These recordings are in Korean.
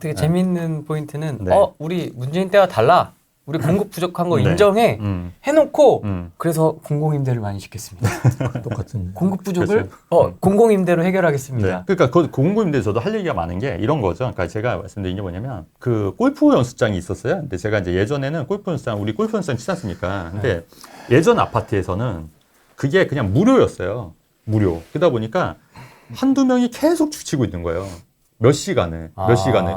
되게 재밌는 포인트는 네. 우리 문재인 때와 달라. 우리 공급 부족한 거 네. 인정해. 해놓고 그래서 그래서 공공임대를 많이 시켰습니다. 똑같은. 공급 부족을 그렇죠. 공공임대로 해결하겠습니다. 네. 그러니까 그 공공임대 저도 할 얘기가 많은 게 이런 거죠. 그러니까 제가 말씀드린 게 뭐냐면 그 골프 연습장이 있었어요. 근데 제가 이제 예전에는 골프 연습장 우리 골프 연습장 치지 않습니까? 근데 예전 아파트에서는 그게 그냥 무료였어요. 무료. 그러다 보니까 한두 명이 계속 치고 있는 거예요. 몇 시간을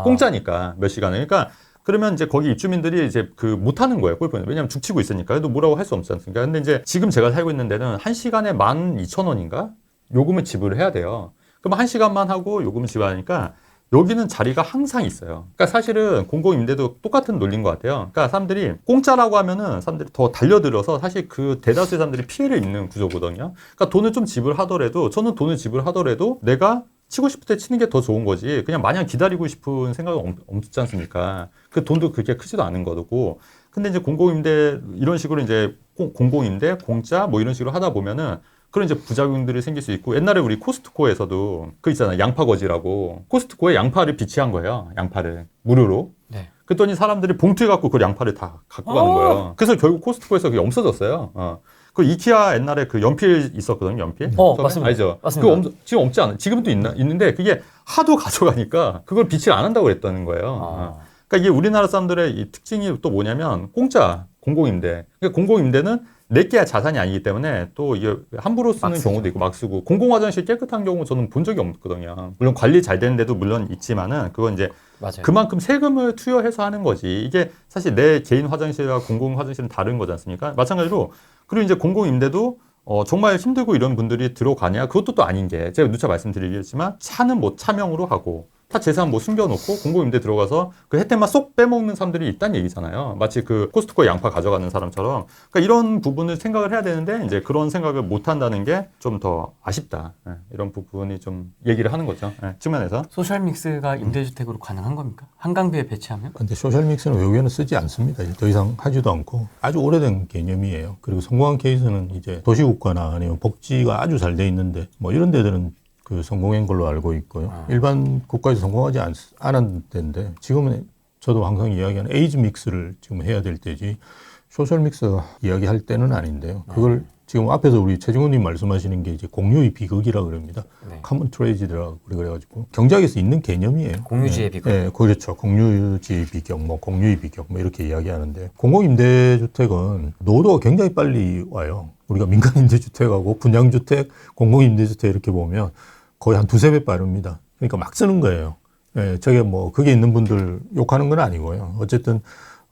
공짜니까 몇 시간을. 그러니까 그러면 이제 거기 입주민들이 이제 그 못하는 거예요, 골프는. 왜냐면 죽치고 있으니까. 그래도 뭐라고 할 수 없지 않습니까? 근데 이제 지금 제가 살고 있는 데는 1시간에 12,000원인가? 요금을 지불을 해야 돼요. 그럼 1시간만 하고 요금을 지불하니까 여기는 자리가 항상 있어요. 그러니까 사실은 공공임대도 똑같은 논리인 것 같아요. 그러니까 사람들이 공짜라고 하면은 사람들이 더 달려들어서 사실 그 대다수의 사람들이 피해를 입는 구조거든요. 그러니까 돈을 좀 지불하더라도, 저는 돈을 지불하더라도 내가 치고 싶을 때 치는 게 더 좋은 거지. 그냥 마냥 기다리고 싶은 생각은 없지 않습니까? 그 돈도 그렇게 크지도 않은 거고. 근데 이제 공공임대 이런 식으로 이제 공공임대, 공짜 뭐 이런 식으로 하다 보면은 그런 이제 부작용들이 생길 수 있고, 옛날에 우리 코스트코에서도 그 있잖아요. 양파거지라고. 코스트코에 양파를 비치한 거예요. 양파를. 무료로. 네. 그랬더니 사람들이 봉투에 갖고 그 양파를 다 갖고 가는 거예요. 그래서 결국 코스트코에서 그게 없어졌어요. 그 이케아 옛날에 그 연필 있었거든요. 연필. 맞습니다. 알죠? 맞습니다. 그거 지금 없지 않아. 지금도 있는데 그게 하도 가져가니까 그걸 비치를 안 한다고 그랬다는 거예요. 그러니까 이게 우리나라 사람들의 이 특징이 또 뭐냐면 공짜, 공공임대. 그러니까 공공임대는 내게 자산이 아니기 때문에 또 이게 함부로 쓰는 경우도 있고 막 쓰고, 공공화장실 깨끗한 경우 저는 본 적이 없거든요. 물론 관리 잘 되는 데도 물론 있지만은 그건 이제 맞아요. 그만큼 세금을 투여해서 하는 거지. 이게 사실 내 개인 화장실과 공공 화장실은 다른 거지 않습니까? 마찬가지로 그리고 이제 공공임대도 정말 힘들고 이런 분들이 들어가냐? 그것도 또 아닌 게, 제가 누차 말씀드리겠지만 차는 뭐 차명으로 하고 타 재산 뭐 숨겨놓고 공공임대 들어가서 그 혜택만 쏙 빼먹는 사람들이 있다는 얘기잖아요. 마치 그 코스트코 양파 가져가는 사람처럼. 그러니까 이런 부분을 생각을 해야 되는데 이제 그런 생각을 못 한다는 게 좀 더 아쉽다. 이런 부분이 좀 얘기를 하는 거죠. 측면에서. 소셜 믹스가 임대주택으로 가능한 겁니까? 한강뷰에 배치하면? 근데 소셜믹스는 외국에는 쓰지 않습니다. 더 이상 하지도 않고 아주 오래된 개념이에요. 그리고 성공한 케이스는 이제 도시국가나 아니면 복지가 아주 잘 돼 있는데 뭐 이런 데들은 그 성공한 걸로 알고 있고요. 일반 국가에서 성공하지 않은 데인데 지금은 저도 항상 이야기하는 에이지 믹스를 지금 해야 될 때지 소셜 믹스 이야기할 때는 아닌데요. 그걸 지금 앞에서 우리 최진호님 말씀하시는 게 이제 공유의 비극이라고 그럽니다. 커먼 트레지드라고 그래가지고 경제학에서 있는 개념이에요. 공유지의 비극. 네, 그렇죠. 공유지의 비극, 뭐 공유의 비극, 뭐 이렇게 이야기하는데 공공임대주택은 노도가 굉장히 빨리 와요. 우리가 민간임대주택하고 분양주택, 공공임대주택 이렇게 보면 거의 한 두세 배 빠릅니다. 그러니까 막 쓰는 거예요. 예, 저게 뭐 그게 있는 분들 욕하는 건 아니고요. 어쨌든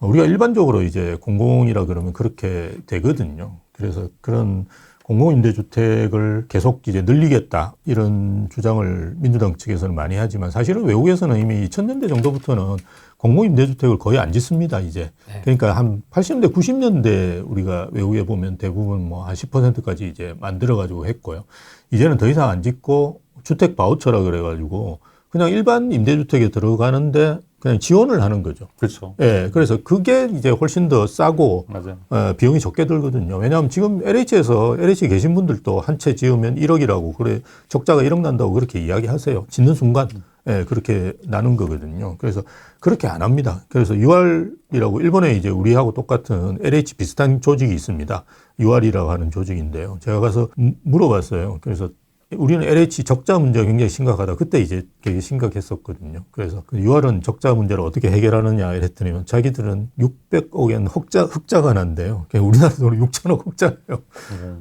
우리가 일반적으로 이제 공공이라 그러면 그렇게 되거든요. 그래서 그런 공공임대주택을 계속 이제 늘리겠다 이런 주장을 민주당 측에서는 많이 하지만 사실은 외국에서는 이미 2000년대 정도부터는 공공임대주택을 거의 안 짓습니다, 이제. 그러니까 한 80년대, 90년대 우리가 외국에 보면 대부분 뭐 한 10%까지 이제 만들어가지고 했고요. 이제는 더 이상 안 짓고 주택 바우처라 그래가지고 그냥 일반 임대주택에 들어가는데 그냥 지원을 하는 거죠. 그렇죠. 예, 그래서 그게 이제 훨씬 더 싸고 맞아요. 비용이 적게 들거든요. 왜냐하면 지금 LH에 계신 분들도 한 채 지으면 1억이라고 그래 적자가 1억 난다고 그렇게 이야기하세요. 짓는 순간 예, 그렇게 나는 거거든요. 그래서 그렇게 안 합니다. 그래서 UR이라고 일본에 이제 우리하고 똑같은 LH 비슷한 조직이 있습니다. UR이라고 하는 조직인데요. 제가 가서 물어봤어요. 그래서 우리는 LH 적자 문제가 굉장히 심각하다. 그때 이제 되게 심각했었거든요. 그래서 그 UR은 적자 문제를 어떻게 해결하느냐 이랬더니 자기들은 600억엔 흑자가 난대요. 우리나라 돈으로 6천억 흑자예요.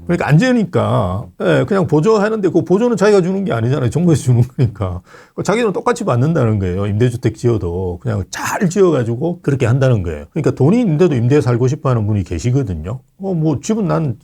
그러니까 안 지으니까 그냥 보조하는데 그 보조는 자기가 주는 게 아니잖아요. 정부에서 주는 거니까. 자기들은 똑같이 받는다는 거예요. 임대주택 지어도 그냥 잘 지어가지고 그렇게 한다는 거예요. 그러니까 돈이 있는데도 임대에 살고 싶어 하는 분이 계시거든요. 뭐 집은 난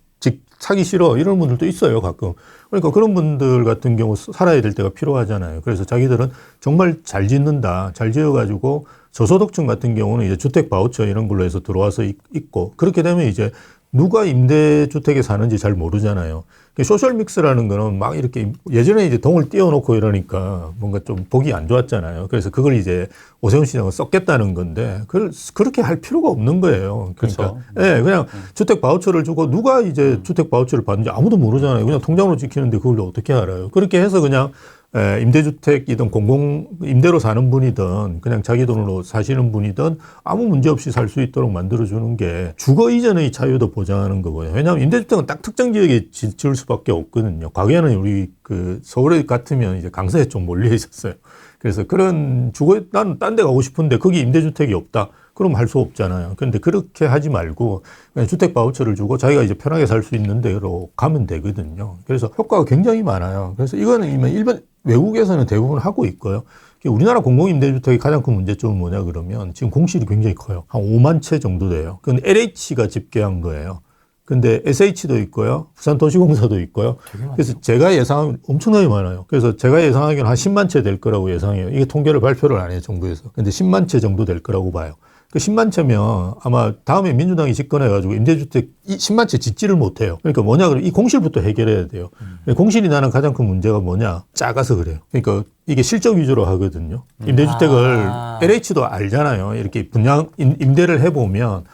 사기 싫어 이런 분들도 있어요, 가끔. 그러니까 그런 분들 같은 경우 살아야 될 때가 필요하잖아요. 그래서 자기들은 정말 잘 짓는다, 잘 지어가지고 저소득층 같은 경우는 이제 주택 바우처 이런 걸로 해서 들어와서 있고, 그렇게 되면 이제 누가 임대주택에 사는지 잘 모르잖아요. 소셜믹스라는 거는 막 이렇게 예전에 이제 동을 띄워놓고 이러니까 뭔가 좀 보기 안 좋았잖아요. 그래서 그걸 이제 오세훈 시장은 썼겠다는 건데 그렇게 할 필요가 없는 거예요. 그러니까 예, 그냥 주택 바우처를 주고 누가 이제 주택 바우처를 받는지 아무도 모르잖아요. 그냥 통장으로 찍히는데 그걸 어떻게 알아요. 그렇게 해서 그냥 임대주택이든 공공 임대로 사는 분이든 그냥 자기 돈으로 사시는 분이든 아무 문제 없이 살 수 있도록 만들어주는 게 주거 이전의 자유도 보장하는 거고요. 왜냐하면 임대주택은 딱 특정 지역에 지을 수밖에 없거든요. 과거에는 우리 그 서울에 같으면 이제 강서에 좀 몰려 있었어요. 그래서 그런 나는 딴 데 가고 싶은데 거기 임대주택이 없다. 그럼 할 수 없잖아요. 그런데 그렇게 하지 말고 그냥 주택 바우처를 주고 자기가 이제 편하게 살 수 있는 데로 가면 되거든요. 그래서 효과가 굉장히 많아요. 그래서 이거는 일반 외국에서는 대부분 하고 있고요. 우리나라 공공임대주택의 가장 큰 문제점은 뭐냐 그러면 지금 공실이 굉장히 커요. 한 5만 채 정도 돼요. 그건 LH가 집계한 거예요. 근데 SH도 있고요. 부산도시공사도 있고요. 그래서 제가 예상하면 엄청나게 많아요. 그래서 제가 예상하기에는 한 10만 채 될 거라고 예상해요. 이게 통계를 발표를 안 해요, 정부에서. 근데 10만 채 정도 될 거라고 봐요. 그 10만 채면 아마 다음에 민주당이 집권해가지고 임대주택 10만 채 짓지를 못해요. 그러니까 뭐냐 그러면 이 공실부터 해결해야 돼요. 공실이 나는 가장 큰 문제가 뭐냐? 작아서 그래요. 그러니까 이게 실적 위주로 하거든요. 임대주택을 LH도 알잖아요. 이렇게 분양 임대를 해보면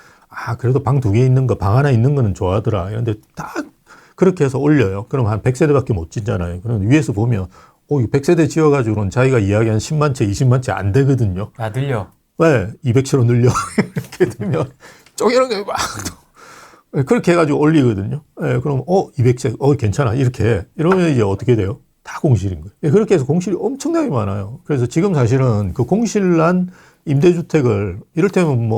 그래도 방 2개 있는 거, 방 하나 있는 거는 좋아하더라. 그런데 다 그렇게 해서 올려요. 그럼 한 100세대밖에 못 짓잖아요. 그럼 위에서 보면 100세대 지어가지고는 자기가 이야기한 10만 채, 20만 채 안 되거든요. 늘려. 네, 200채로 늘려. 이렇게 되면 쪼개는 게 막 그렇게 해가지고 올리거든요. 네, 그럼 200채, 괜찮아. 이러면 이제 어떻게 돼요? 다 공실인 거예요. 네, 그렇게 해서 공실이 엄청나게 많아요. 그래서 지금 사실은 그 공실난 임대주택을 이를테면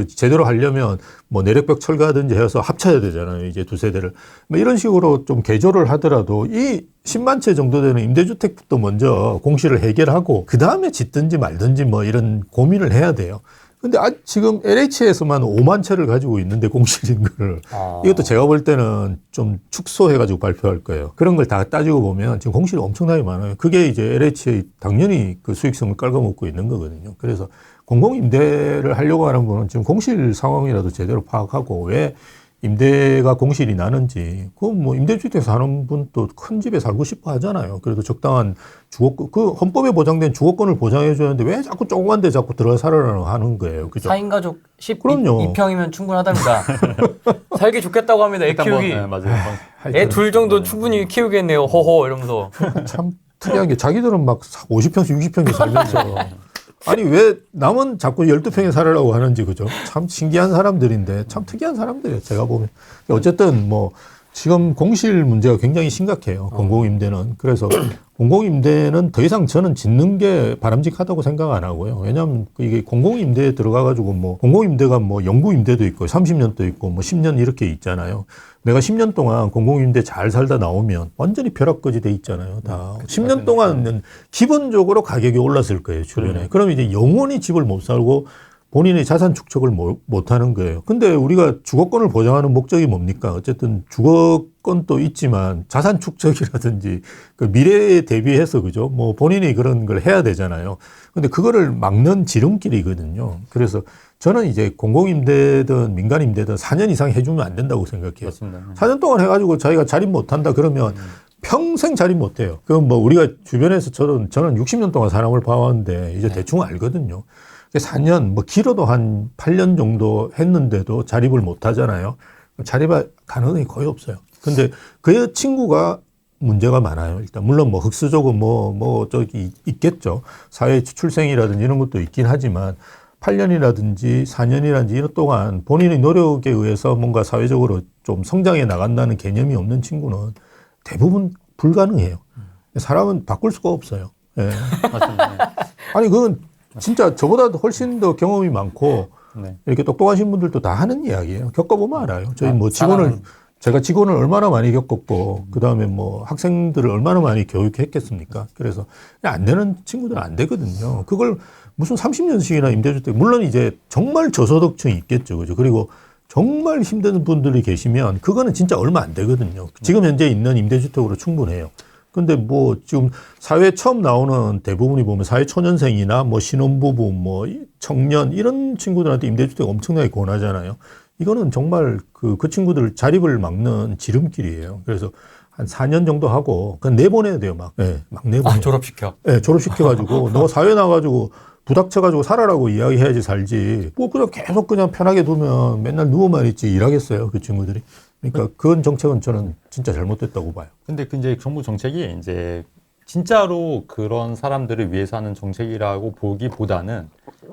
제대로 하려면 내력벽 철거하든지 해서 합쳐야 되잖아요. 이제 2세대를. 이런 식으로 좀 개조를 하더라도 이 10만 채 정도 되는 임대주택부터 먼저 공실을 해결하고 그 다음에 짓든지 말든지 이런 고민을 해야 돼요. 근데 지금 LH에서만 5만 채를 가지고 있는데 공실인 거를 이것도 제가 볼 때는 좀 축소해가지고 발표할 거예요. 그런 걸 다 따지고 보면 지금 공실이 엄청나게 많아요. 그게 이제 LH의 당연히 그 수익성을 깔아먹고 있는 거거든요. 그래서 공공임대를 하려고 하는 분은 지금 공실 상황이라도 제대로 파악하고 왜 임대가 공실이 나는지, 임대주택 사는 분 또 큰 집에 살고 싶어 하잖아요. 그래도 적당한 주거권, 그 헌법에 보장된 주거권을 보장해 주는데 왜 자꾸 조그만 데 자꾸 들어가 살아라고 하는 거예요. 그죠? 4인 가족 12평이면 충분하답니다. 살기 좋겠다고 합니다. 애 키우기. 맞아요. 애 둘 정도 충분히 키우겠네요. 호호 이러면서. 참 특이한 게 자기들은 막 50평씩 60평씩 살면서 아니 왜 남은 자꾸 12평에 살으라고 하는지 그죠? 참 신기한 사람들인데 참 특이한 사람들이에요. 제가 보면. 어쨌든 지금 공실 문제가 굉장히 심각해요. 공공임대는. 그래서 공공임대는 더 이상 저는 짓는 게 바람직하다고 생각 안 하고요. 왜냐하면 이게 공공임대에 들어가가지고 공공임대가 영구임대도 있고 30년도 있고 10년 이렇게 있잖아요. 내가 10년 동안 공공임대 잘 살다 나오면 완전히 벼락거지 돼 있잖아요. 다 10년 동안은 기본적으로 가격이 올랐을 거예요. 주변에. 그럼 이제 영원히 집을 못 살고 본인의 자산 축적을 못 하는 거예요. 근데 우리가 주거권을 보장하는 목적이 뭡니까? 어쨌든 주거권도 있지만 자산 축적이라든지 그 미래에 대비해서 그죠? 본인이 그런 걸 해야 되잖아요. 근데 그거를 막는 지름길이거든요. 그래서 저는 이제 공공임대든 민간임대든 4년 이상 해주면 안 된다고 생각해요. 맞습니다. 4년 동안 해가지고 자기가 자립 못한다 그러면 평생 자립 못해요. 그럼 우리가 주변에서 저는 60년 동안 사람을 봐왔는데 이제 대충 알거든요. 4년, 길어도 한 8년 정도 했는데도 자립을 못 하잖아요. 자립할 가능성이 거의 없어요. 근데 그 친구가 문제가 많아요. 일단, 물론 흑수저고 저기 있겠죠. 사회 출생이라든지 이런 것도 있긴 하지만 8년이라든지 4년이라든지 이런 동안 본인의 노력에 의해서 뭔가 사회적으로 좀 성장해 나간다는 개념이 없는 친구는 대부분 불가능해요. 사람은 바꿀 수가 없어요. 예. 맞습니다. 아니, 그건 진짜 저보다 훨씬 더 경험이 많고 네. 이렇게 똑똑하신 분들도 다 하는 이야기예요. 겪어보면 알아요. 저희 사람은. 제가 직원을 얼마나 많이 겪었고 그 다음에 학생들을 얼마나 많이 교육했겠습니까? 그래서 안 되는 친구들은 안 되거든요. 그걸 무슨 30년씩이나 임대주택, 물론 이제 정말 저소득층이 있겠죠. 그죠? 그리고 정말 힘든 분들이 계시면 그거는 진짜 얼마 안 되거든요. 지금 현재 있는 임대주택으로 충분해요. 근데 지금 사회에 처음 나오는 대부분이 보면 사회초년생이나 신혼부부, 청년 이런 친구들한테 임대주택 엄청나게 권하잖아요. 이거는 정말 그 친구들 자립을 막는 지름길이에요. 그래서 한 4년 정도 하고 그냥 내보내야 돼요. 막 내보내요. 졸업시켜. 네, 졸업시켜가지고 너 사회 나가지고 부닥쳐가지고 살아라고 이야기해야지 살지. 그냥 계속 그냥 편하게 두면 맨날 누워만 있지 일하겠어요. 그 친구들이. 그러니까 그런 정책은 저는 진짜 잘못됐다고 봐요. 근데 이제 정부 정책이 이제 진짜로 그런 사람들을 위해서 하는 정책이라고 보기보다는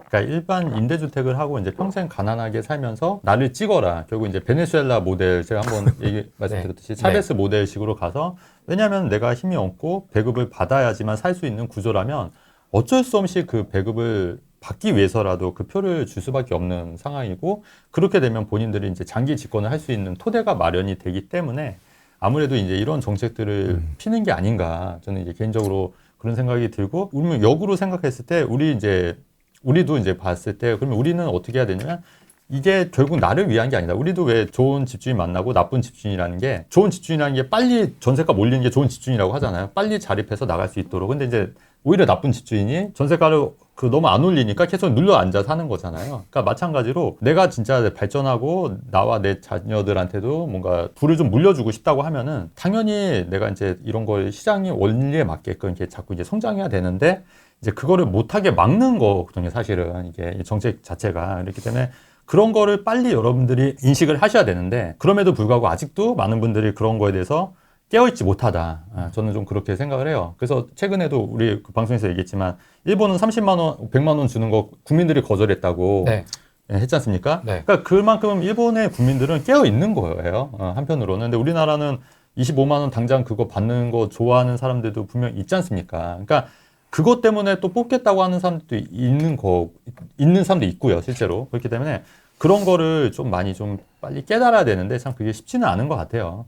그러니까 일반 임대주택을 하고 이제 평생 가난하게 살면서 나를 찍어라. 결국 이제 베네수엘라 모델 제가 한번 말씀드렸듯이 차베스 모델식으로 가서 왜냐하면 내가 힘이 없고 배급을 받아야지만 살 수 있는 구조라면 어쩔 수 없이 그 배급을 받기 위해서라도 그 표를 줄 수밖에 없는 상황이고 그렇게 되면 본인들이 이제 장기 집권을 할 수 있는 토대가 마련이 되기 때문에 아무래도 이제 이런 정책들을 피는 게 아닌가 저는 이제 개인적으로 그런 생각이 들고 우리는 역으로 생각했을 때 우리도 이제 봤을 때 그러면 우리는 어떻게 해야 되냐면 이게 결국 나를 위한 게 아니다. 우리도 왜 좋은 집주인 만나고 나쁜 집주인이라는 게 좋은 집주인이라는 게 빨리 전세가 몰리는 게 좋은 집주인이라고 하잖아요. 빨리 자립해서 나갈 수 있도록. 근데 이제 오히려 나쁜 집주인이 전세가를 너무 안 올리니까 계속 눌러 앉아 사는 거잖아요. 그러니까 마찬가지로 내가 진짜 발전하고 나와 내 자녀들한테도 뭔가 부를 좀 물려주고 싶다고 하면은 당연히 내가 이제 이런 걸 시장의 원리에 맞게끔 이렇게 자꾸 이제 성장해야 되는데 이제 그거를 못하게 막는 거거든요. 사실은 이게 정책 자체가 그렇기 때문에 그런 거를 빨리 여러분들이 인식을 하셔야 되는데 그럼에도 불구하고 아직도 많은 분들이 그런 거에 대해서 깨어있지 못하다. 저는 좀 그렇게 생각을 해요. 그래서 최근에도 우리 그 방송에서 얘기했지만 일본은 30만 원, 100만 원 주는 거 국민들이 거절했다고 했지 않습니까? 그러니까 그만큼 일본의 국민들은 깨어있는 거예요. 한편으로는. 근데 우리나라는 25만 원 당장 그거 받는 거 좋아하는 사람들도 분명 있지 않습니까? 그러니까 그것 때문에 또 뽑겠다고 하는 사람들도 있는 사람도 있고요, 실제로. 그렇기 때문에 그런 거를 좀 많이 좀 빨리 깨달아야 되는데 참 그게 쉽지는 않은 것 같아요.